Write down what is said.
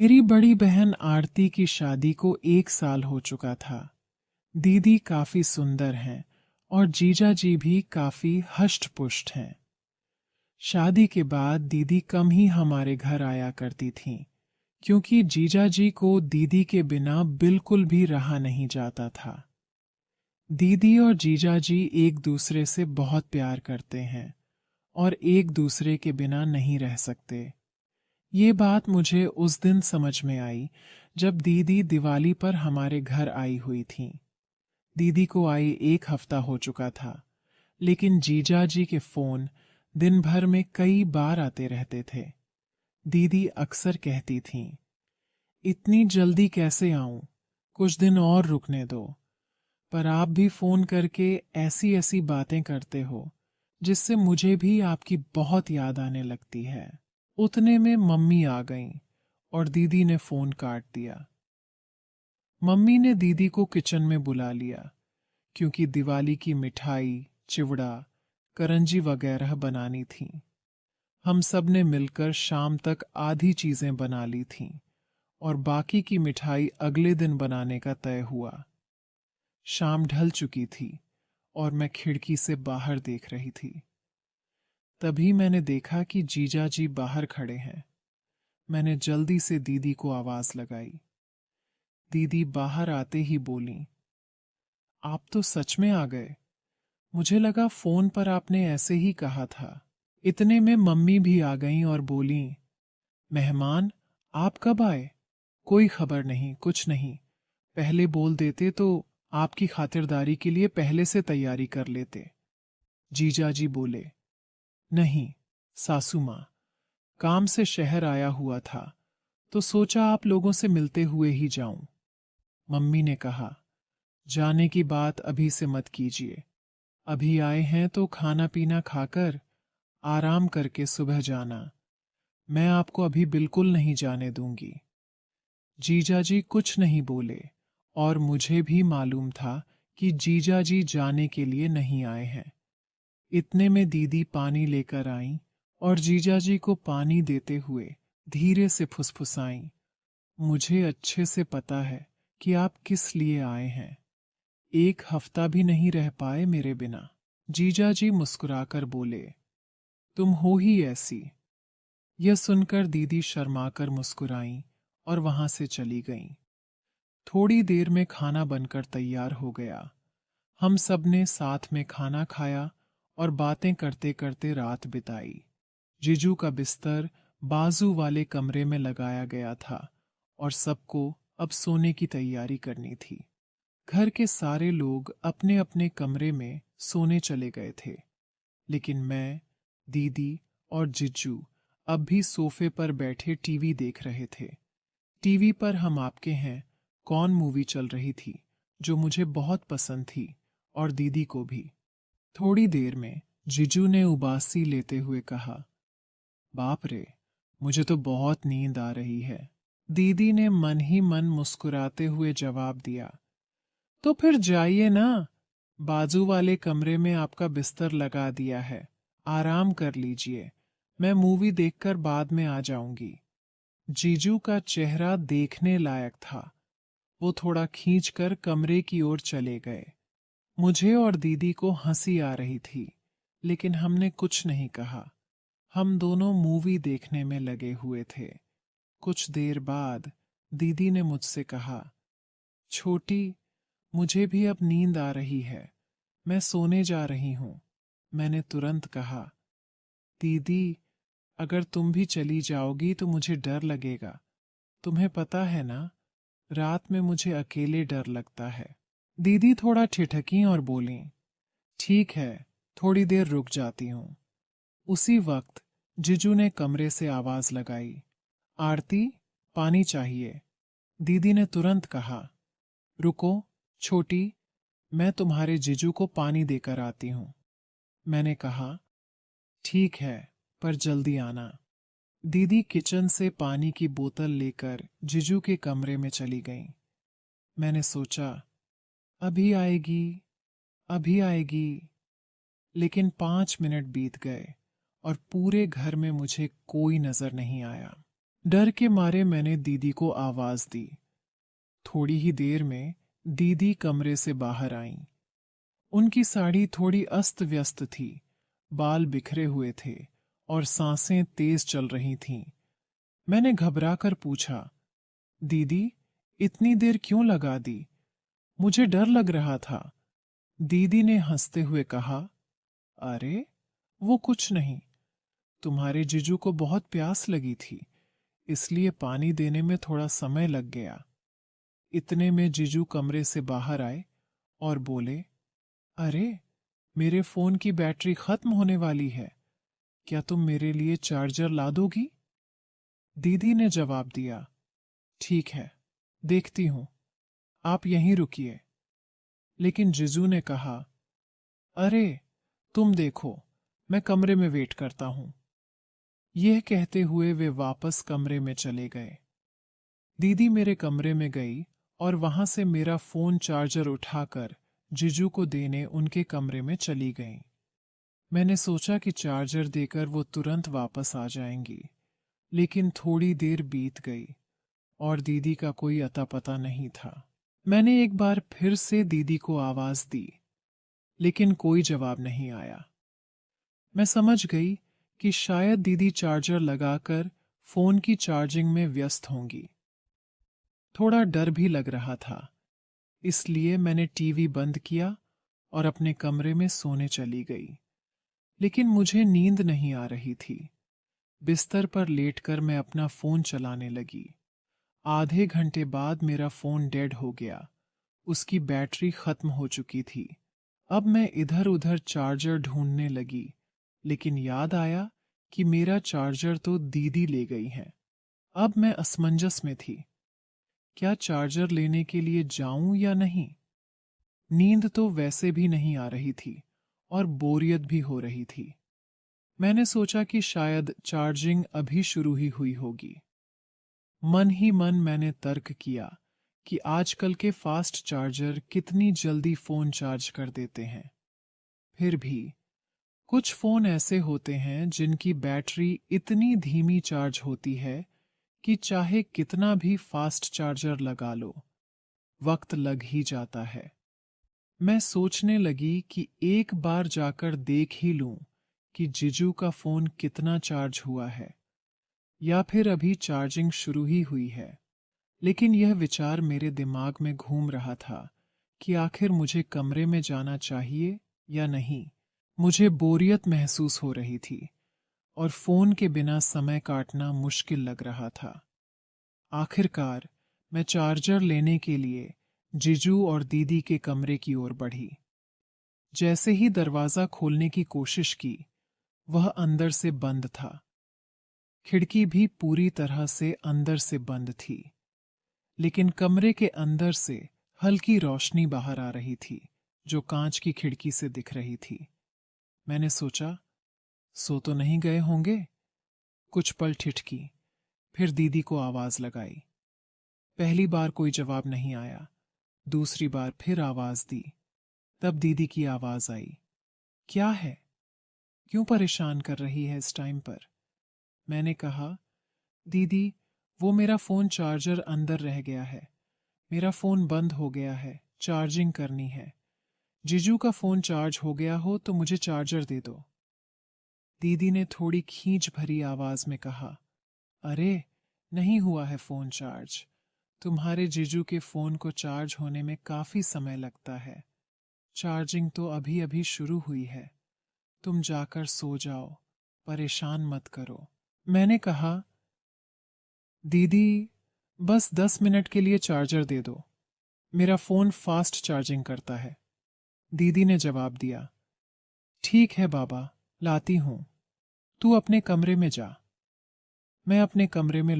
मेरी बड़ी बहन आरती की शादी को 1 साल हो चुका था। दीदी काफी सुंदर हैं और जीजा जी भी काफी हष्ट-पुष्ट हैं। शादी के बाद दीदी कम ही हमारे घर आया करती थीं, क्योंकि जीजा जी को दीदी के बिना बिल्कुल भी रहा नहीं जाता था। दीदी और जीजा जी एक दूसरे से बहुत प्यार करते हैं और एक दूसरे के बिना नहीं रह सकते। ये बात मुझे उस दिन समझ में आई जब दीदी दिवाली पर हमारे घर आई हुई थीं। दीदी को आई 1 हफ्ता हो चुका था, लेकिन जीजा जी के फोन दिन भर में कई बार आते रहते थे। दीदी अक्सर कहती थीं, इतनी जल्दी कैसे आऊं, कुछ दिन और रुकने दो। पर आप भी फोन करके ऐसी ऐसी बातें करते हो जिससे मुझे भी आपकी बहुत याद आने लगती है। उतने में मम्मी आ गईं और दीदी ने फोन काट दिया। मम्मी ने दीदी को किचन में बुला लिया, क्योंकि दिवाली की मिठाई, चिवड़ा, करंजी वगैरह बनानी थी। हम सब ने मिलकर शाम तक आधी चीजें बना ली थीं और बाकी की मिठाई अगले दिन बनाने का तय हुआ। शाम ढल चुकी थी और मैं खिड़की से बाहर देख रही थी। तभी मैंने देखा कि जीजा जी बाहर खड़े हैं। मैंने जल्दी से दीदी को आवाज लगाई। दीदी बाहर आते ही बोली, आप तो सच में आ गए। मुझे लगा फोन पर आपने ऐसे ही कहा था। इतने में मम्मी भी आ गईं और बोली, मेहमान, आप कब आए? कोई खबर नहीं, कुछ नहीं। पहले बोल देते तो आपकी खातिरदारी के लिए पहले से तैयारी कर लेते। जीजा जी बोले, नहीं सासू माँ, काम से शहर आया हुआ था तो सोचा आप लोगों से मिलते हुए ही जाऊं। मम्मी ने कहा, जाने की बात अभी से मत कीजिए। अभी आए हैं तो खाना पीना खाकर आराम करके सुबह जाना। मैं आपको अभी बिल्कुल नहीं जाने दूंगी। जीजा जी कुछ नहीं बोले और मुझे भी मालूम था कि जीजा जी जाने के लिए नहीं आए हैं। इतने में दीदी पानी लेकर आईं और जीजा जी को पानी देते हुए धीरे से फुसफुसाईं, मुझे अच्छे से पता है कि आप किस लिए आए हैं। 1 हफ्ता भी नहीं रह पाए मेरे बिना। जीजा जी मुस्कुराकर बोले, तुम हो ही ऐसी। यह सुनकर दीदी शर्माकर मुस्कुराईं और वहां से चली गईं। थोड़ी देर में खाना बनकर तैयार हो गया। हम सब ने साथ में खाना खाया और बातें करते करते रात बिताई। जीजू का बिस्तर बाजू वाले कमरे में लगाया गया था और सबको अब सोने की तैयारी करनी थी। घर के सारे लोग अपने अपने कमरे में सोने चले गए थे, लेकिन मैं, दीदी और जीजू अब भी सोफे पर बैठे टीवी देख रहे थे। टीवी पर हम आपके हैं कौन मूवी चल रही थी, जो मुझे बहुत पसंद थी और दीदी को भी। थोड़ी देर में जीजू ने उबासी लेते हुए कहा, बाप रे, मुझे तो बहुत नींद आ रही है। दीदी ने मन ही मन मुस्कुराते हुए जवाब दिया, तो फिर जाइए ना, बाजू वाले कमरे में आपका बिस्तर लगा दिया है, आराम कर लीजिए। मैं मूवी देखकर बाद में आ जाऊंगी। जीजू का चेहरा देखने लायक था। वो थोड़ा खींचकर कमरे की ओर चले गए। मुझे और दीदी को हंसी आ रही थी, लेकिन हमने कुछ नहीं कहा। हम दोनों मूवी देखने में लगे हुए थे। कुछ देर बाद दीदी ने मुझसे कहा, छोटी, मुझे भी अब नींद आ रही है, मैं सोने जा रही हूं। मैंने तुरंत कहा, दीदी, अगर तुम भी चली जाओगी तो मुझे डर लगेगा। तुम्हें पता है ना, रात में मुझे अकेले डर लगता है। दीदी थोड़ा ठिठकी और बोली, ठीक है, थोड़ी देर रुक जाती हूं। उसी वक्त जीजू ने कमरे से आवाज लगाई, आरती, पानी चाहिए। दीदी ने तुरंत कहा, रुको छोटी, मैं तुम्हारे जीजू को पानी देकर आती हूं। मैंने कहा, ठीक है, पर जल्दी आना। दीदी किचन से पानी की बोतल लेकर जीजू के कमरे में चली गईं। मैंने सोचा, अभी आएगी, अभी आएगी। लेकिन 5 मिनट बीत गए और पूरे घर में मुझे कोई नजर नहीं आया। डर के मारे मैंने दीदी को आवाज दी। थोड़ी ही देर में दीदी कमरे से बाहर आईं। उनकी साड़ी थोड़ी अस्त व्यस्त थी, बाल बिखरे हुए थे और सांसें तेज चल रही थीं। मैंने घबराकर पूछा, दीदी, इतनी देर क्यों लगा दी? मुझे डर लग रहा था। दीदी ने हंसते हुए कहा, अरे वो कुछ नहीं, तुम्हारे जीजू को बहुत प्यास लगी थी, इसलिए पानी देने में थोड़ा समय लग गया। इतने में जीजू कमरे से बाहर आए और बोले, अरे मेरे फोन की बैटरी खत्म होने वाली है, क्या तुम मेरे लिए चार्जर ला दोगी? दीदी ने जवाब दिया, ठीक है, देखती हूं, आप यहीं रुकिए। लेकिन जीजू ने कहा, अरे तुम देखो, मैं कमरे में वेट करता हूं। यह कहते हुए वे वापस कमरे में चले गए। दीदी मेरे कमरे में गई और वहां से मेरा फोन चार्जर उठाकर जीजू को देने उनके कमरे में चली गईं। मैंने सोचा कि चार्जर देकर वो तुरंत वापस आ जाएंगी, लेकिन थोड़ी देर बीत गई और दीदी का कोई अता पता नहीं था। मैंने एक बार फिर से दीदी को आवाज दी, लेकिन कोई जवाब नहीं आया। मैं समझ गई कि शायद दीदी चार्जर लगाकर फोन की चार्जिंग में व्यस्त होंगी। थोड़ा डर भी लग रहा था, इसलिए मैंने टीवी बंद किया और अपने कमरे में सोने चली गई। लेकिन मुझे नींद नहीं आ रही थी। बिस्तर पर लेटकर मैं अपना फोन चलाने लगी। आधे घंटे बाद मेरा फोन डेड हो गया, उसकी बैटरी खत्म हो चुकी थी। अब मैं इधर उधर चार्जर ढूंढने लगी, लेकिन याद आया कि मेरा चार्जर तो दीदी ले गई हैं। अब मैं असमंजस में थी, क्या चार्जर लेने के लिए जाऊं या नहीं? नींद तो वैसे भी नहीं आ रही थी और बोरियत भी हो रही थी। मैंने सोचा कि शायद चार्जिंग अभी शुरू ही हुई होगी। मन ही मन मैंने तर्क किया कि आजकल के फास्ट चार्जर कितनी जल्दी फोन चार्ज कर देते हैं। फिर भी कुछ फोन ऐसे होते हैं जिनकी बैटरी इतनी धीमी चार्ज होती है कि चाहे कितना भी फास्ट चार्जर लगा लो, वक्त लग ही जाता है। मैं सोचने लगी कि एक बार जाकर देख ही लूं कि जीजू का फोन कितना चार्ज हुआ है, या फिर अभी चार्जिंग शुरू ही हुई है। लेकिन यह विचार मेरे दिमाग में घूम रहा था कि आखिर मुझे कमरे में जाना चाहिए या नहीं। मुझे बोरियत महसूस हो रही थी और फोन के बिना समय काटना मुश्किल लग रहा था। आखिरकार मैं चार्जर लेने के लिए जीजू और दीदी के कमरे की ओर बढ़ी। जैसे ही दरवाजा खोलने की कोशिश की, वह अंदर से बंद था। खिड़की भी पूरी तरह से अंदर से बंद थी, लेकिन कमरे के अंदर से हल्की रोशनी बाहर आ रही थी, जो कांच की खिड़की से दिख रही थी। मैंने सोचा, सो तो नहीं गए होंगे। कुछ पल ठिठकी, फिर दीदी को आवाज लगाई। पहली बार कोई जवाब नहीं आया। दूसरी बार फिर आवाज दी, तब दीदी की आवाज आई, क्या है? क्यों परेशान कर रही है इस टाइम पर? मैंने कहा, दीदी, वो मेरा फोन चार्जर अंदर रह गया है। मेरा फोन बंद हो गया है, चार्जिंग करनी है। जीजू का फोन चार्ज हो गया हो तो मुझे चार्जर दे दो। दीदी ने थोड़ी खींच भरी आवाज में कहा, अरे नहीं हुआ है फोन चार्ज। तुम्हारे जीजू के फोन को चार्ज होने में काफी समय लगता है। चार्जिंग तो अभी अभी शुरू हुई है। तुम जाकर सो जाओ, परेशान मत करो। मैंने कहा, दीदी, बस 10 मिनट के लिए चार्जर दे दो, मेरा फोन फास्ट चार्जिंग करता है। दीदी ने जवाब दिया, ठीक है बाबा, लाती हूं, तू अपने कमरे में जा। मैं अपने कमरे में